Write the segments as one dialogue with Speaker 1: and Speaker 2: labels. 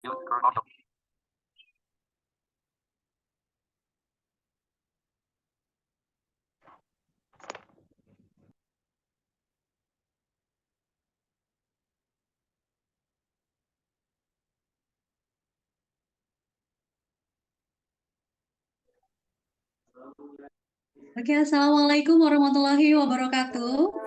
Speaker 1: Oke, Assalamualaikum warahmatullahi wabarakatuh.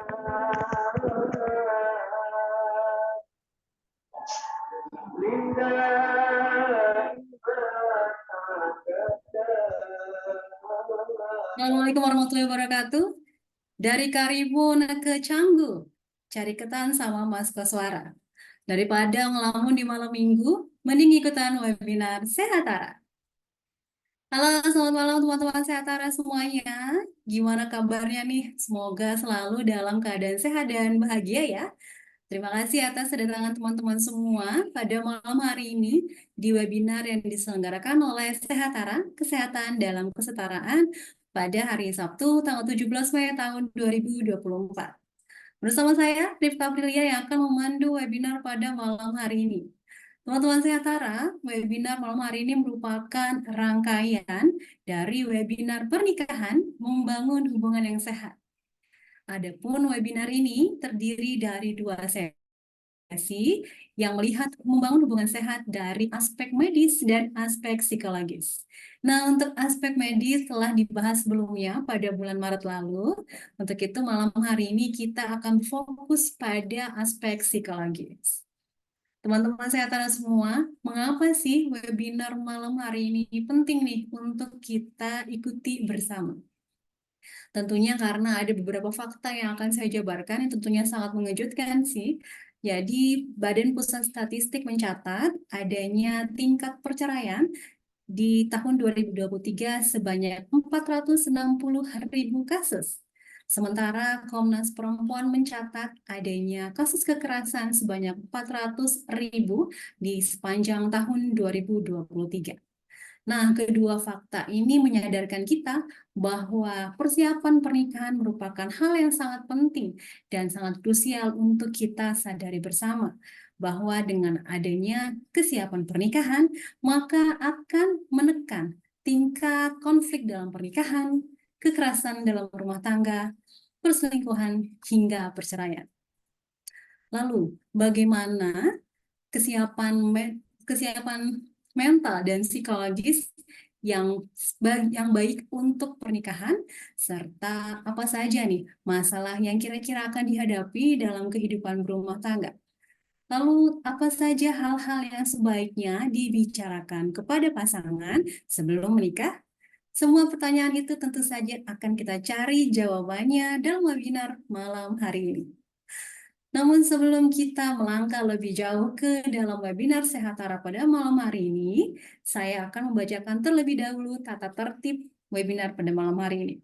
Speaker 1: Assalamualaikum warahmatullahi wabarakatuh. Dari Karimun ke Canggu, cari ketan sama Mas Koswara. Daripada ngelamun di malam minggu, mending ikutan webinar Sehatara. Halo, selamat malam teman-teman Sehatara semuanya. Gimana kabarnya nih? Semoga selalu dalam keadaan sehat dan bahagia ya. Terima kasih atas kedatangan teman-teman semua pada malam hari ini di webinar yang diselenggarakan oleh Sehatara, Kesehatan dalam Kesetaraan pada hari Sabtu tanggal 17 Mei tahun 2024. Bersama saya, Rifka Aprilia yang akan memandu webinar pada malam hari ini. Teman-teman Sehatara, webinar malam hari ini merupakan rangkaian dari webinar pernikahan membangun hubungan yang sehat. Adapun webinar ini terdiri dari dua sesi yang melihat membangun hubungan sehat dari aspek medis dan aspek psikologis. Nah, untuk aspek medis telah dibahas sebelumnya pada bulan Maret lalu. Untuk itu malam hari ini kita akan fokus pada aspek psikologis. Teman-teman sehatara semua, mengapa sih webinar malam hari ini penting nih untuk kita ikuti bersama? Tentunya karena ada beberapa fakta yang akan saya jabarkan yang tentunya sangat mengejutkan sih. Jadi, Badan Pusat Statistik mencatat adanya tingkat perceraian di tahun 2023 sebanyak 460.000 kasus. Sementara Komnas Perempuan mencatat adanya kasus kekerasan sebanyak 400.000 di sepanjang tahun 2023. Nah, kedua fakta ini menyadarkan kita bahwa persiapan pernikahan merupakan hal yang sangat penting dan sangat krusial untuk kita sadari bersama bahwa dengan adanya kesiapan pernikahan, maka akan menekan tingkat konflik dalam pernikahan, kekerasan dalam rumah tangga, perselingkuhan, hingga perceraian. Lalu, bagaimana kesiapan mental dan psikologis yang baik untuk pernikahan, serta apa saja nih masalah yang kira-kira akan dihadapi dalam kehidupan berumah tangga. Lalu, apa saja hal-hal yang sebaiknya dibicarakan kepada pasangan sebelum menikah? Semua pertanyaan itu tentu saja akan kita cari jawabannya dalam webinar malam hari ini. Namun sebelum kita melangkah lebih jauh ke dalam webinar Sehatara pada malam hari ini, saya akan membacakan terlebih dahulu tata tertib webinar pada malam hari ini.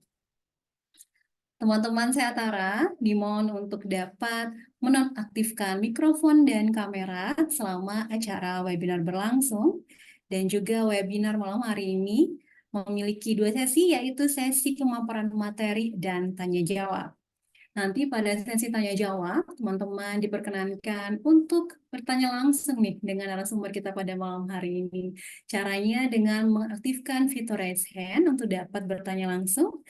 Speaker 1: Teman-teman Sehatara dimohon untuk dapat menonaktifkan mikrofon dan kamera selama acara webinar berlangsung. Dan juga webinar malam hari ini memiliki dua sesi, yaitu sesi pemaparan materi dan tanya jawab. Nanti pada sesi tanya jawab, teman-teman diperkenankan untuk bertanya langsung nih dengan narasumber kita pada malam hari ini. Caranya dengan mengaktifkan fitur raise hand untuk dapat bertanya langsung,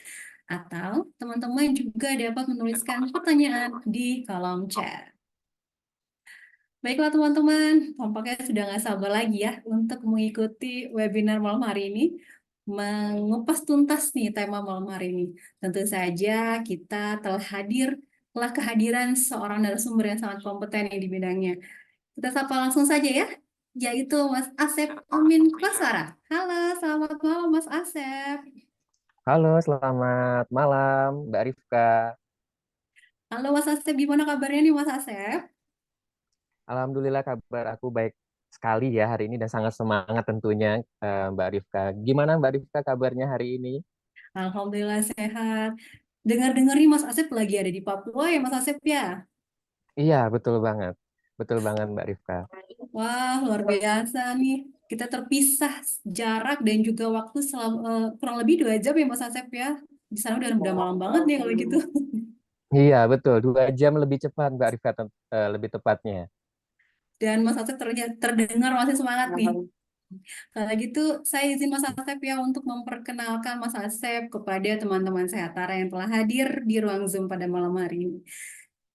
Speaker 1: atau teman-teman juga dapat menuliskan pertanyaan di kolom chat. Baiklah teman-teman, tampaknya sudah nggak sabar lagi ya untuk mengikuti webinar malam hari ini, mengupas tuntas nih tema malam hari ini. Tentu saja kita telah kehadiran seorang narasumber yang sangat kompeten di bidangnya. Kita sapa langsung saja ya, yaitu Mas Asep Amin Koswara. Halo, selamat malam Mas Asep.
Speaker 2: Halo, selamat malam, Mbak Rifka.
Speaker 1: Halo Mas Asep, gimana kabarnya nih Mas Asep?
Speaker 2: Alhamdulillah kabar aku baik sekali ya hari ini dan sangat semangat tentunya Mbak Rifka. Gimana Mbak Rifka kabarnya hari ini?
Speaker 1: Alhamdulillah sehat. Dengar-dengar nih Mas Asep lagi ada di Papua ya Mas Asep ya?
Speaker 2: Iya, betul banget. Betul banget Mbak Rifka.
Speaker 1: Wah, luar biasa nih. Kita terpisah jarak dan juga waktu kurang lebih 2 jam ya Mas Asep ya. Di sana udah malam banget nih kalau gitu.
Speaker 2: Iya, betul. 2 jam lebih cepat Mbak Rifka lebih tepatnya.
Speaker 1: dan Mas Asep terlihat terdengar masih semangat nih. Kalau gitu, saya izin Mas Asep ya untuk memperkenalkan Mas Asep kepada teman-teman Sehatara yang telah hadir di ruang Zoom pada malam hari ini.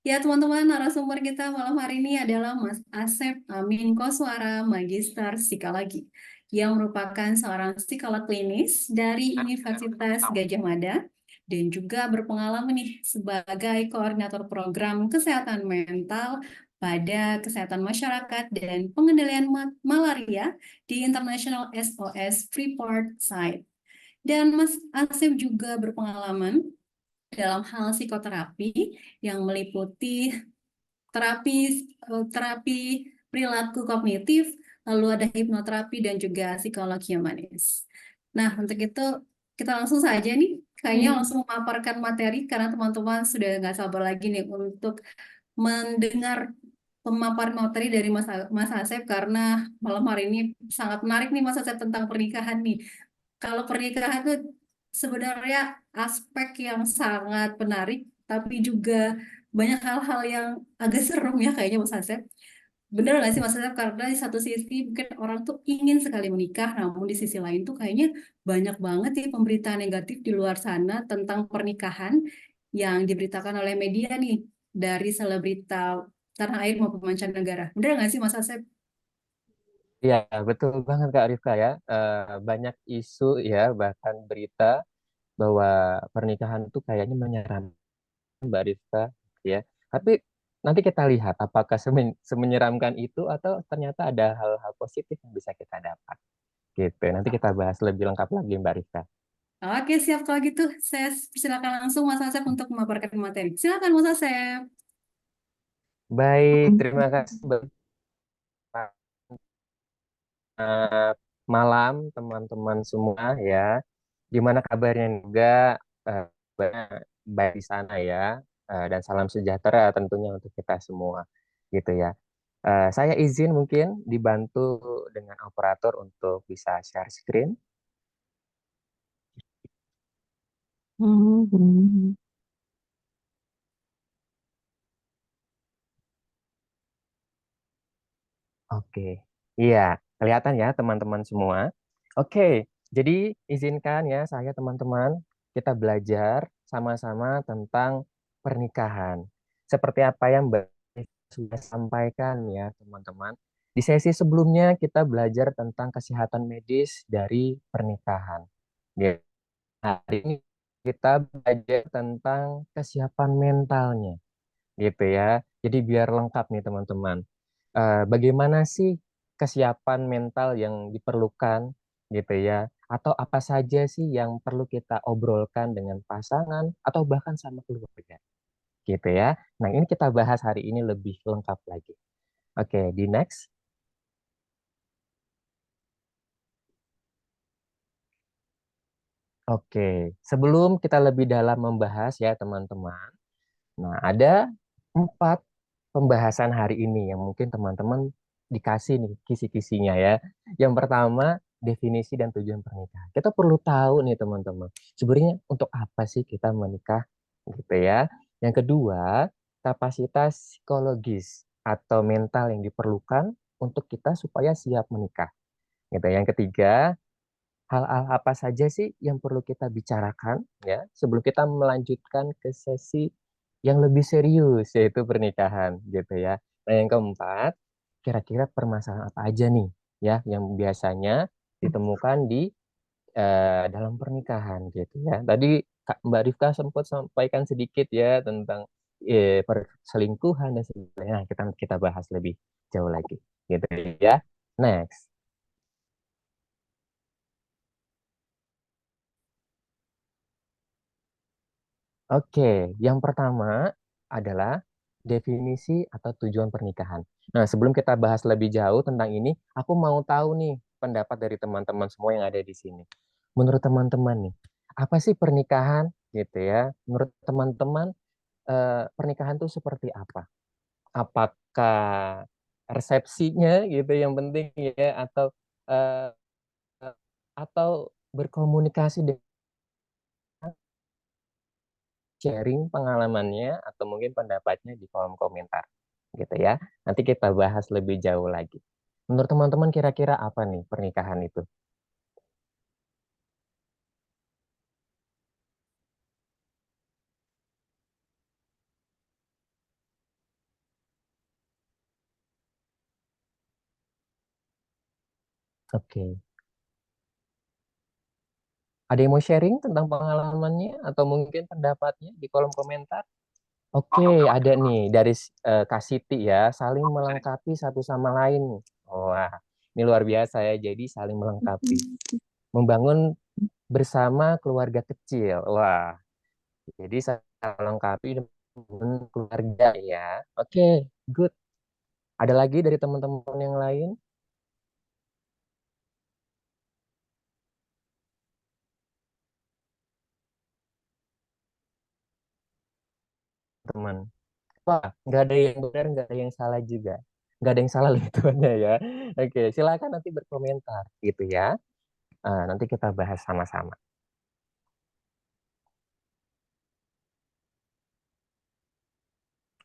Speaker 1: Ya, teman-teman, narasumber kita malam hari ini adalah Mas Asep Amin Koswara, Magister Psikologi, yang merupakan seorang psikolog klinis dari Universitas Gadjah Mada dan juga berpengalaman nih sebagai koordinator program kesehatan mental pada kesehatan masyarakat dan pengendalian malaria di International SOS Freeport Site. Dan Mas Asep juga berpengalaman dalam hal psikoterapi yang meliputi terapi perilaku kognitif, lalu ada hipnoterapi dan juga psikologi humanis. Nah, untuk itu kita langsung saja nih, kayaknya langsung memaparkan materi karena teman-teman sudah nggak sabar lagi nih untuk mendengar pemaparan materi dari Mas Asep karena malam hari ini sangat menarik nih Mas Asep tentang pernikahan nih. Kalau pernikahan itu sebenarnya aspek yang sangat menarik, tapi juga banyak hal-hal yang agak serem ya kayaknya Mas Asep. Bener nggak sih Mas Asep? Karena di satu sisi mungkin orang tuh ingin sekali menikah, namun di sisi lain tuh kayaknya banyak banget ya pemberitaan negatif di luar sana tentang pernikahan yang diberitakan oleh media nih, dari selebritas tanah air maupun mancanegara. Bener nggak sih Mas Asep?
Speaker 2: Iya, betul banget Kak Rifka ya. Banyak isu ya, bahkan berita bahwa pernikahan itu kayaknya menyeramkan Mbak Rifka ya. Tapi nanti kita lihat apakah semenyeramkan itu atau ternyata ada hal-hal positif yang bisa kita dapat. Gitu. Nanti kita bahas lebih lengkap lagi Mbak Rifka.
Speaker 1: Oke, siap kalau gitu. Saya silakan langsung Mas Asep untuk memaparkan materi. Silakan Mas Asep.
Speaker 2: Baik, terima kasih Mbak Rifka. Malam teman-teman semua ya. Gimana kabarnya juga eh, baik di sana ya. Dan salam sejahtera tentunya untuk kita semua gitu ya. Saya izin mungkin dibantu dengan operator untuk bisa share screen. Oke, iya, kelihatan ya teman-teman semua. Oke, jadi izinkan ya saya teman-teman kita belajar sama-sama tentang pernikahan. Seperti apa yang Mbak sudah sampaikan ya teman-teman. Di sesi sebelumnya kita belajar tentang kesehatan medis dari pernikahan. Ya, hari ini kita belajar tentang kesiapan mentalnya gitu ya. Jadi biar lengkap nih teman-teman. Bagaimana sih kesiapan mental yang diperlukan gitu ya? Atau apa saja sih yang perlu kita obrolkan dengan pasangan atau bahkan sama keluarga gitu ya. Nah, ini kita bahas hari ini lebih lengkap lagi. Oke, di next. Oke, sebelum kita lebih dalam membahas ya teman-teman. Nah, ada 4 pembahasan hari ini yang mungkin teman-teman dikasih nih kisi-kisinya ya. Yang pertama, definisi dan tujuan pernikahan. Kita perlu tahu nih teman-teman, sebenarnya untuk apa sih kita menikah gitu ya. Yang kedua, kapasitas psikologis atau mental yang diperlukan untuk kita supaya siap menikah. Gitu. Yang ketiga, hal-hal apa saja sih yang perlu kita bicarakan ya sebelum kita melanjutkan ke sesi yang lebih serius yaitu pernikahan gitu ya. Nah, yang keempat, kira-kira permasalahan apa aja nih ya yang biasanya ditemukan di dalam pernikahan gitu ya. Tadi Mbak Rifka sempat sampaikan sedikit ya tentang perselingkuhan dan sebagainya. Nah, kita kita bahas lebih jauh lagi gitu ya. Next. Oke, yang pertama adalah definisi atau tujuan pernikahan. Nah, sebelum kita bahas lebih jauh tentang ini, aku mau tahu nih pendapat dari teman-teman semua yang ada di sini. Menurut teman-teman nih, apa sih pernikahan gitu ya? Menurut teman-teman, pernikahan itu seperti apa? Apakah resepsinya gitu yang penting ya eh, atau berkomunikasi dengan sharing pengalamannya atau mungkin pendapatnya di kolom komentar gitu ya. Nanti kita bahas lebih jauh lagi. Menurut teman-teman kira-kira apa nih pernikahan itu? Oke. Ada yang mau sharing tentang pengalamannya atau mungkin pendapatnya di kolom komentar? Oke, ada nih dari Kak Siti ya, saling melengkapi satu sama lain. Wah, ini luar biasa ya. Jadi saling melengkapi, membangun bersama keluarga kecil. Wah, jadi saling melengkapi dengan keluarga ya. Oke, good. Ada lagi dari teman-teman yang lain, teman? Wah, nggak ada yang benar, nggak ada yang salah juga. Nggak ada yang salah loh hitungannya ya. Oke, silakan nanti berkomentar gitu ya. Nanti kita bahas sama-sama.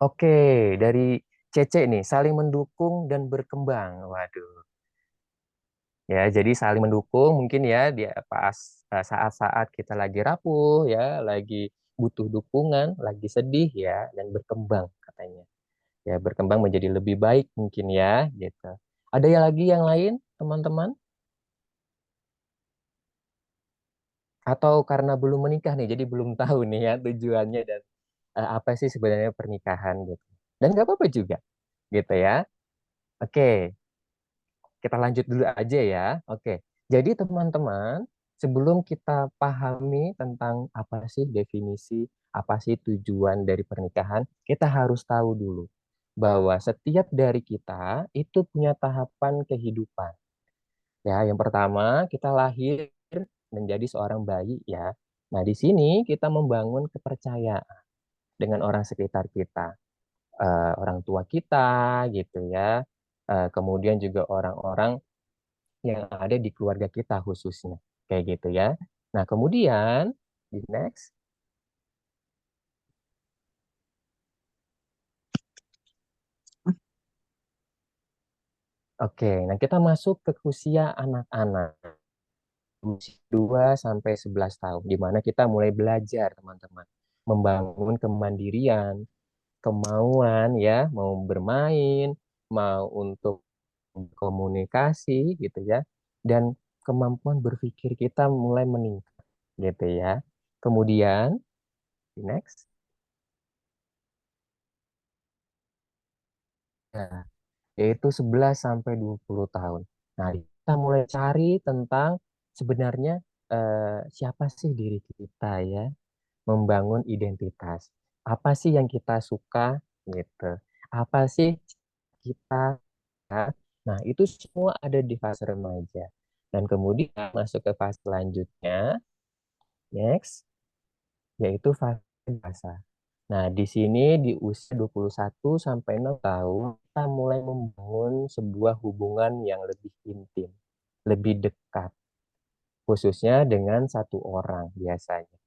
Speaker 2: Oke, dari Cece nih, saling mendukung dan berkembang. Waduh, ya jadi saling mendukung mungkin ya dia pas saat-saat kita lagi rapuh ya, lagi butuh dukungan, lagi sedih ya, dan berkembang katanya. Ya, berkembang menjadi lebih baik mungkin ya, gitu. Ada yang lagi yang lain, teman-teman? Atau karena belum menikah nih, jadi belum tahu nih ya tujuannya dan apa sih sebenarnya pernikahan gitu. Dan nggak apa-apa juga, gitu ya. Oke, kita lanjut dulu aja ya. Oke, jadi teman-teman, sebelum kita pahami tentang apa sih definisi, apa sih tujuan dari pernikahan, kita harus tahu dulu bahwa setiap dari kita itu punya tahapan kehidupan. Ya, yang pertama kita lahir menjadi seorang bayi ya. Nah, di sini kita membangun kepercayaan dengan orang sekitar kita, orang tua kita gitu ya. Kemudian juga orang-orang yang ada di keluarga kita khususnya. Kayak gitu ya. Nah, kemudian di next. Oke, nah kita masuk ke usia anak-anak. Usia 2 sampai 11 tahun di mana kita mulai belajar, teman-teman, membangun kemandirian, kemauan ya, mau bermain, mau untuk komunikasi gitu ya. Dan kemampuan berpikir kita mulai meningkat gitu ya. Kemudian next. Nah, yaitu 11 sampai 20 tahun. Nah, kita mulai cari tentang sebenarnya siapa sih diri kita ya, membangun identitas. Apa sih yang kita suka gitu. Apa sih kita ya? Nah, itu semua ada di fase remaja. Dan kemudian masuk ke fase selanjutnya, next, yaitu fase dewasa. Nah, di sini di usia 21 sampai 6 tahun, kita mulai membangun sebuah hubungan yang lebih intim, lebih dekat, khususnya dengan satu orang biasanya,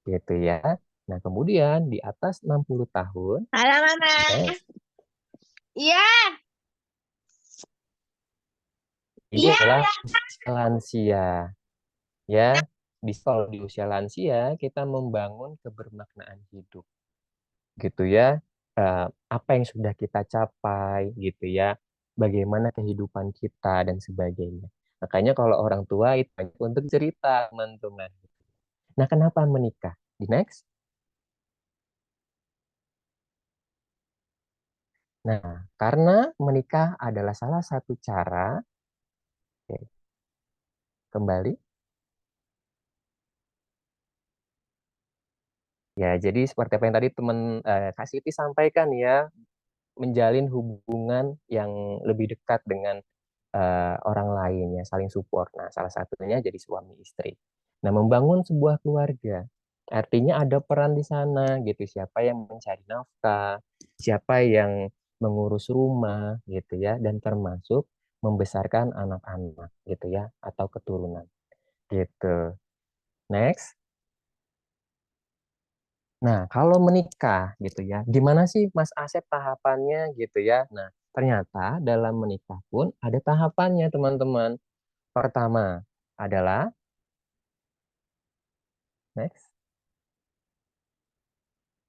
Speaker 2: gitu ya. Nah, kemudian di atas 60 tahun,
Speaker 3: Halo Mama.
Speaker 2: next,
Speaker 3: Iya,
Speaker 2: ini
Speaker 3: iya,
Speaker 2: adalah usia lansia, ya. Kalau di usia lansia, kita membangun kebermaknaan hidup. Gitu ya. Apa yang sudah kita capai gitu ya, bagaimana kehidupan kita dan sebagainya. Makanya kalau orang tua itu banyak untuk cerita, teman-teman. Nah, kenapa menikah? Di next. Nah, karena menikah adalah salah satu cara, oke, kembali. Ya, jadi seperti apa yang tadi teman Kak Siti sampaikan ya, menjalin hubungan yang lebih dekat dengan orang lain ya, saling support. Nah, salah satunya jadi suami istri. Nah, membangun sebuah keluarga. Artinya ada peran di sana gitu. Siapa yang mencari nafkah, siapa yang mengurus rumah gitu ya, dan termasuk membesarkan anak-anak gitu ya, atau keturunan gitu. Next. Nah, kalau menikah gitu ya, gimana sih Mas Asep tahapannya gitu ya? Nah, ternyata dalam menikah pun ada tahapannya teman-teman. Pertama adalah next.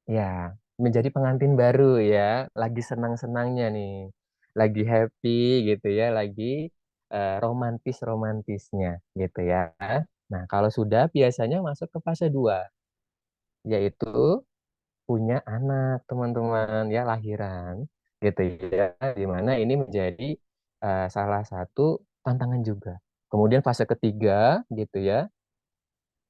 Speaker 2: Ya, menjadi pengantin baru ya, lagi senang-senangnya nih, lagi happy gitu ya, lagi romantis-romantisnya gitu ya. Nah, kalau sudah biasanya masuk ke fase 2, yaitu punya anak teman-teman ya, lahiran gitu ya, di mana ini menjadi salah satu tantangan juga. Kemudian fase ketiga gitu ya,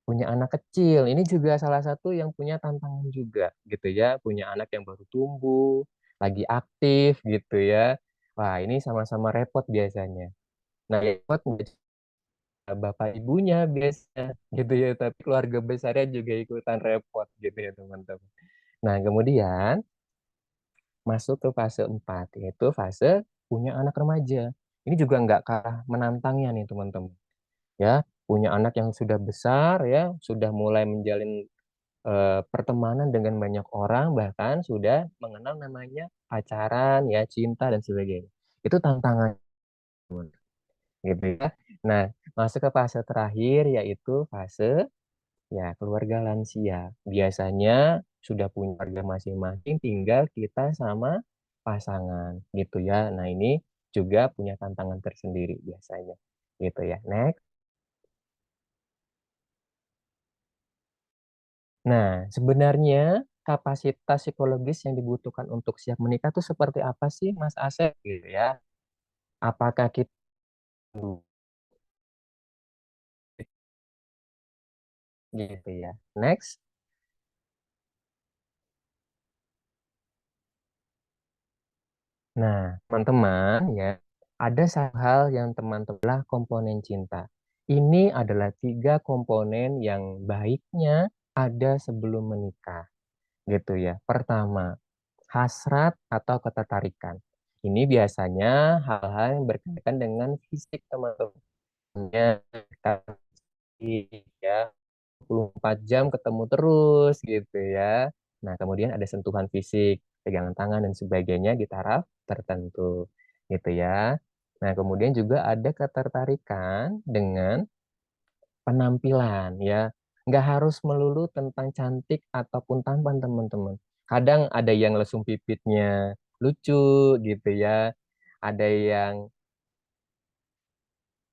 Speaker 2: punya anak kecil. Ini juga salah satu yang punya tantangan juga gitu ya, punya anak yang baru tumbuh, lagi aktif gitu ya. Wah, ini sama-sama repot biasanya. Nah, repot menjadi bapak ibunya biasanya gitu ya, tapi keluarga besarnya juga ikutan repot gitu ya, teman-teman. Nah, kemudian masuk ke fase 4, yaitu fase punya anak remaja. Ini juga nggak kalah menantangnya nih, teman-teman. Ya, punya anak yang sudah besar ya, sudah mulai menjalin pertemanan dengan banyak orang, bahkan sudah mengenal namanya pacaran, ya, cinta dan sebagainya. Itu tantangan gitu ya. Nah, masuk ke fase terakhir yaitu fase ya keluarga lansia. Biasanya sudah punya keluarga masing-masing, tinggal kita sama pasangan gitu ya. Nah, ini juga punya tantangan tersendiri biasanya gitu ya. Next. Nah, sebenarnya kapasitas psikologis yang dibutuhkan untuk siap menikah itu seperti apa sih, Mas Asep? Gitu ya. Apakah kita gitu ya. Next. Nah, teman-teman ya, ada satu hal yang teman-teman lah komponen cinta. Ini adalah 3 komponen yang baiknya ada sebelum menikah, gitu ya. Pertama, hasrat atau ketertarikan. Ini biasanya hal-hal yang berkaitan dengan fisik teman-teman. Ya, ya 24 jam ketemu terus gitu ya. Nah, kemudian ada sentuhan fisik, pegangan tangan dan sebagainya di taraf tertentu gitu ya. Nah, kemudian juga ada ketertarikan dengan penampilan ya. Nggak harus melulu tentang cantik ataupun tampan teman-teman. Kadang ada yang lesung pipitnya lucu gitu ya. Ada yang